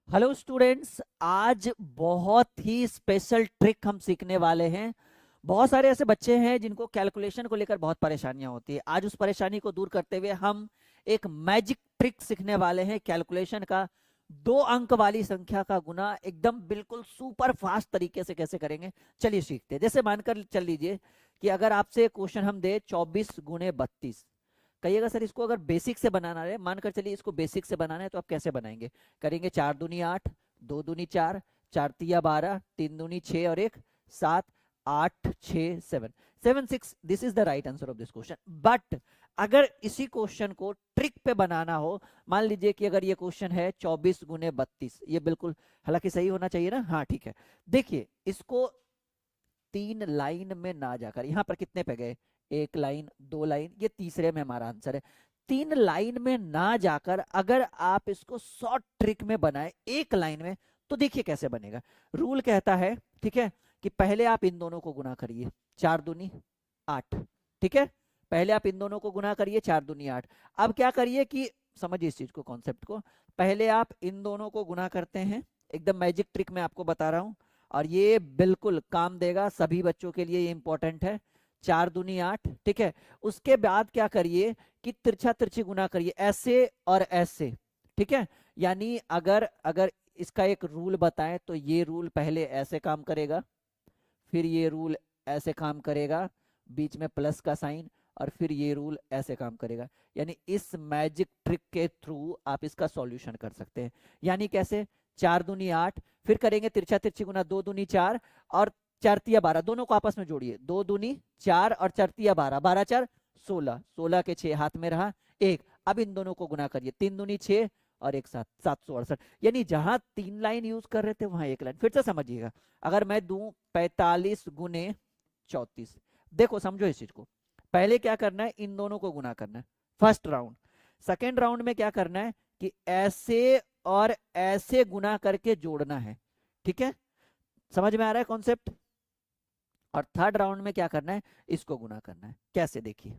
Hello students, आज बहुत ही special trick हम सीखने वाले हैं। बहुत सारे ऐसे बच्चे हैं जिनको कैलकुलेशन को लेकर बहुत परेशानियां होती है। आज उस परेशानी को दूर करते हुए हम एक मैजिक ट्रिक सीखने वाले हैं कैलकुलेशन का। 2 अंक वाली संख्या का गुना एकदम बिल्कुल सुपर फास्ट तरीके से कैसे करेंगे, चलिए सीखते हैं। जैसे मानकर चल लीजिए कि अगर आपसे क्वेश्चन हम दे 24 × 32, कहिएगा सर इसको अगर बेसिक से बनाना है, मानकर चलिए इसको बेसिक से बनाना है तो आप कैसे बनाएंगे? करेंगे 4 दूनी 8, 2 दूनी 4, 4 तिया 12, 3 दूनी 6 और 1 7, 8 6 7 7 6। This is the right answer of this question. But अगर इसी क्वेश्चन को ट्रिक पे बनाना हो, मान लीजिए कि अगर ये क्वेश्चन है 24 × 32, ये बिल्कुल हालांकि सही होना चाहिए ना। हाँ ठीक है। देखिए इसको 3 लाइन में ना जाकर यहाँ पर कितने पे गए, 1 लाइन 2 लाइन, ये तीसरे में हमारा आंसर है। 3 लाइन में ना जाकर अगर आप इसको शॉर्ट ट्रिक में बनाए 1 लाइन में, तो देखिए कैसे बनेगा। रूल कहता है, ठीक है, कि पहले आप इन दोनों को गुना करिए, 4 दूनी 8, ठीक है। पहले आप इन दोनों को गुना करिए, 4 दूनी 8। अब क्या करिए कि समझिए इस चीज को, कॉन्सेप्ट को। पहले आप इन दोनों को गुना करते हैं, एकदम मैजिक ट्रिक में आपको बता रहा हूं, और ये बिल्कुल काम देगा सभी बच्चों के लिए, ये इंपॉर्टेंट है। 4 दूनी 8, ठीक है। उसके बाद क्या करिए कि तिरछा तिरछी गुना करिए, ऐसे और ऐसे, ठीक है। यानी अगर अगर इसका एक रूल बताएं तो ये रूल पहले ऐसे काम करेगा, फिर ये रूल ऐसे काम करेगा, बीच में प्लस का साइन, और फिर ये रूल ऐसे काम करेगा। यानी इस मैजिक ट्रिक के थ्रू आप इसका सॉल्यूशन कर सकते हैं। यानी कैसे? 4 दूनी 8, फिर करेंगे तिरछा तिरछी गुना, 2 दूनी 4 और 4 तिया 12, दोनों को आपस में जोड़िए, 2 दूनी 4 और 4 तिया 12, 12 4 16, 16 के 6 हाथ में रहा 1। अब इन दोनों को गुना करिए, 3 दूनी 6 और 1 7, 768। यानी जहां 3 लाइन यूज कर रहे थे वहां 1 लाइन। फिर से समझिएगा, अगर मैं दूं 45 × 34, देखो समझो इस चीज को। पहले क्या करना है, इन दोनों को गुना करना है, फर्स्ट राउंड। सेकेंड राउंड में क्या करना है कि ऐसे और ऐसे गुना करके जोड़ना है, ठीक है। समझ में आ रहा है कॉन्सेप्ट? और थर्ड राउंड में क्या करना है, इसको गुना करना है। कैसे? देखिए,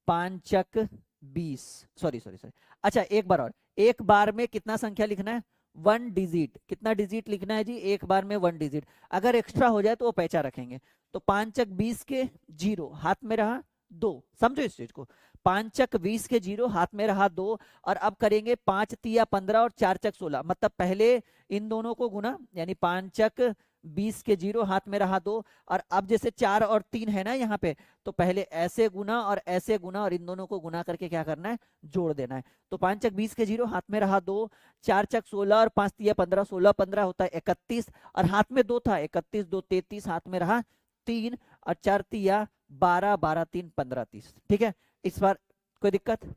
5 × 20, सॉरी सॉरी सॉरी, अच्छा एक बार और, एक बार में कितना संख्या लिखना है? 1 डिजिट। कितना डिजिट लिखना है जी? एक बार में 1 डिजिट। अगर एक्स्ट्रा हो जाए तो वो पैचा रखेंगे। तो 5 × 20 के 0 हाथ में रहा 2, समझो इस चीज को। 5 × 20 के 0 हाथ में रहा 2, और अब करेंगे 5 तिया 15 और 4 चक 16, मतलब पहले इन दोनों को गुना, यानी 5 × 20 के 0 हाथ में रहा 2, और अब जैसे 4 और 3 है ना यहाँ पे, तो पहले ऐसे गुना और ऐसे गुना, और इन दोनों को गुना करके क्या करना है, जोड़ देना है। तो 5 × 20 के 0 हाथ में रहा 2, 4 चक 16 और 5 तिया 15, 16 15 होता है 31, और हाथ में 2 था, 31 2 33, हाथ में रहा 3, और 4 तिया 12, 12 3 15 30, ठीक है। इस बार कोई दिक्कत?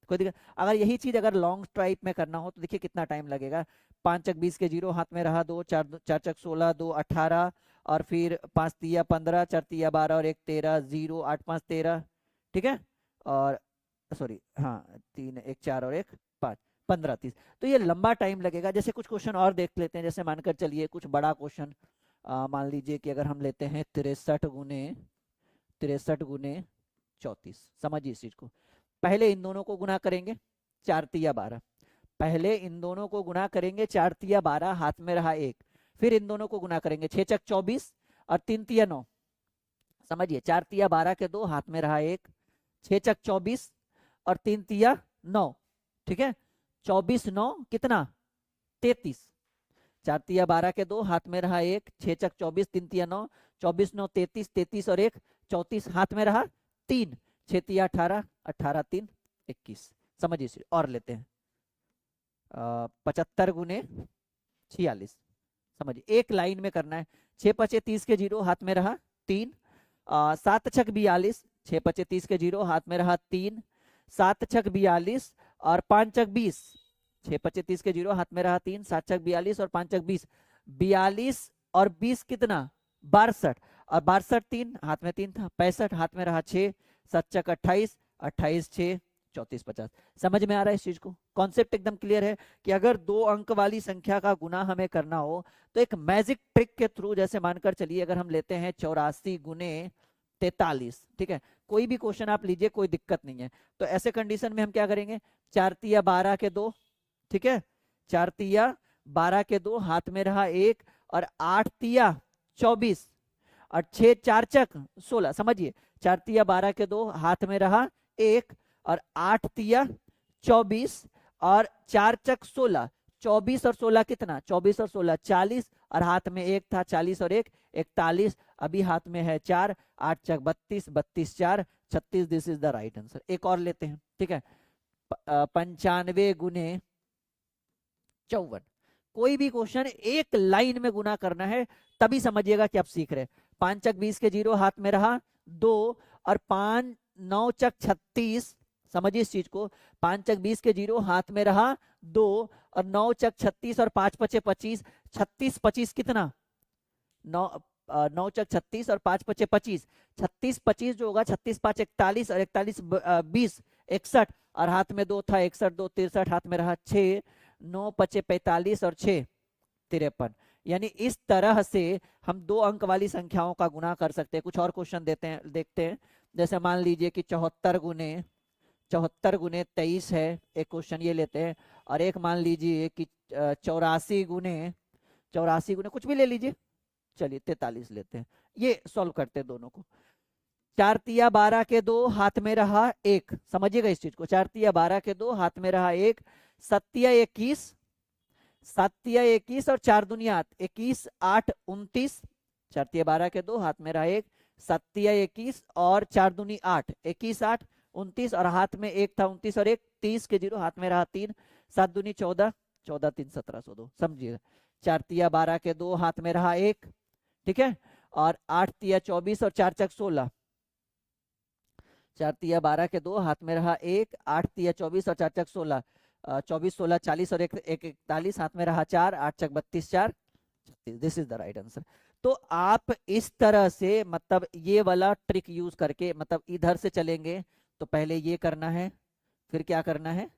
कोई दिक्कत? अगर यही चीज अगर लॉन्ग स्ट्राइप में करना हो तो देखिए कितना टाइम लगेगा। 5 × 20 के 0 हाथ में रहा 2, 4 4 चक 16, 2 18, और फिर 5 तिया 15, 4 तिया 12 और 1 13, 0 8 5 13, ठीक है। और सॉरी, हाँ 3 1 4 और 1 5, 15 30। तो ये लंबा टाइम लगेगा। जैसे कुछ क्वेश्चन और देख लेते हैं, जैसे मानकर चलिए कुछ बड़ा क्वेश्चन, मान लीजिए कि अगर हम लेते हैं 63 × 34, समझिए इस चीज को। पहले इन दोनों को गुना करेंगे, 4 तिया 12, पहले इन दोनों को गुना करेंगे, 4 तिया 12 हाथ में रहा 1, फिर इन दोनों को गुना करेंगे, 6 चक 24 और 3 तिया 9, समझिए 4 तिया 12 के 2 हाथ में रहा 1, 6 चक 24 और 3 तिया 9, ठीक है। 24 9 कितना? 33, 4 तिया 12 के 2 हाथ में रहा 1, 6 चक 24 3 तिया 9, 24 9 33, 33 और 1 34, हाथ में रहा 3, 6 तिया 18, 18 3 21। समझिए इसे और लेते हैं, 75 × 46, समझिए एक लाइन में करना है। 6 पचे 30 के 0 हाथ में रहा 3, 7 छक 42, 6 पचे 30 के 0 हाथ में रहा 3, 7 छक 42 और 5 चक 20, 6 पचे 30 के 0 हाथ में रहा 3, 7 छक 42 और 5 चक 20, 42 और 20 कितना? 62, और 62 3 हाथ में 3 था, 65 हाथ में रहा 6, 7 चक 28, 28 6 34 50। समझ में आ रहा है इस चीज को? कॉन्सेप्ट एकदम क्लियर है कि अगर 2 अंक वाली संख्या का गुना हमें करना हो तो एक मैजिक ट्रिक के थ्रू, जैसे मानकर चलिए अगर हम लेते हैं 84 × 43, ठीक है। कोई भी क्वेश्चन आप लीजिए, कोई दिक्कत नहीं है। तो ऐसे कंडीशन में हम क्या करेंगे, 4 तिया 12 के 2, ठीक है, 4 तिया 12 के 2 हाथ में रहा 1 और 8 तिया 24 और 6 4 चक 16। समझिए 4 तिया 12 के 2 हाथ में रहा 1 और 8 तिया 24 और 4 चक 16। 24 और 16 कितना? 24 और 16 40 और हाथ में 1 था, 40 और 1 41। अभी हाथ में है 4, 8 चक 32, 32 4 36। This is the right answer. एक और लेते हैं, ठीक है। 95 गुने 54। कोई भी क्वेश्चन एक लाइन में गुना करना है, तभी समझिएगा कि आप सीख रहे हैं। 5 चक 20 के 0 हाथ में रहा 2 और 5 9 चक 36। समझिए इस चीज को, 5 चक 20 के 0 हाथ में रहा 2 और 9 चक 36 और 5 पचे 25। 36 25 कितना? 9 चक 36 और 5 पचे 25। 36 25 जो होगा 36 5 41 और 41 20 61 और हाथ में 2 था 61 2 63 हाथ में रहा 6 9 पचे 45 और 6 53। यानी इस तरह से हम 2 अंक वाली संख्याओं का गुना कर सकते हैं। कुछ और क्वेश्चन देखते हैं। जैसे मान लीजिए कि 74 गुने 23 है, एक क्वेश्चन ये लेते हैं। और एक मान लीजिए कि 84 गुने कुछ भी ले लीजिए, चलिए 43 लेते हैं। ये सॉल्व करते हैं दोनों को। 4 तिया 12 के 2 हाथ में रहा 1। समझिएगा इस चीज को, 4 तिया 12 के 2 हाथ में रहा 1। 7 तिया 21, 7 तिया 21 और 4 दुनिया 21 8 29। 4 तिया 12 के 2 हाथ में रहा 1, 7 तिया 21 और 4 दूनी 8 21 8 29 और हाथ में 1 था 29 और 1 30 के 0 हाथ में रहा 3। 7 दूनी 14 14 3 1702। समझिएगा 4 तिया 12 के 2 हाथ में रहा 1, ठीक है। और 8 तिया 24 और 4 चक 16। 4 तिया 12 के 2 हाथ में रहा 1, 8 तिया 24 और 4 चक 16। 24 16 40 और 1 41 हाथ में रहा 4, 8 चक 32 4 36। This is the right answer. तो आप इस तरह से मतलब ये वाला ट्रिक यूज करके, मतलब इधर से चलेंगे तो पहले ये करना है, फिर क्या करना है,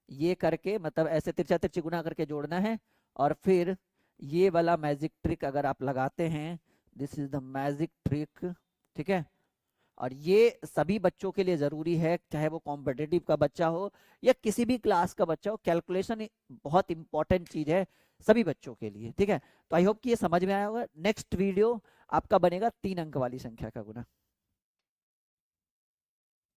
ये करके मतलब ऐसे तिरछा तिरछी गुना करके जोड़ना है, और फिर ये वाला मैजिक ट्रिक अगर आप लगाते हैं, this is the magic trick, ठीक है। और ये सभी बच्चों के लिए जरूरी है, चाहे वो कॉम्पिटिटिव का बच्चा हो या किसी भी क्लास का बच्चा हो। कैलकुलेशन बहुत इंपॉर्टेंट चीज है सभी बच्चों के लिए, ठीक है। तो आई होप कि ये समझ में आया होगा। नेक्स्ट वीडियो आपका बनेगा 3 अंक वाली संख्या का गुना।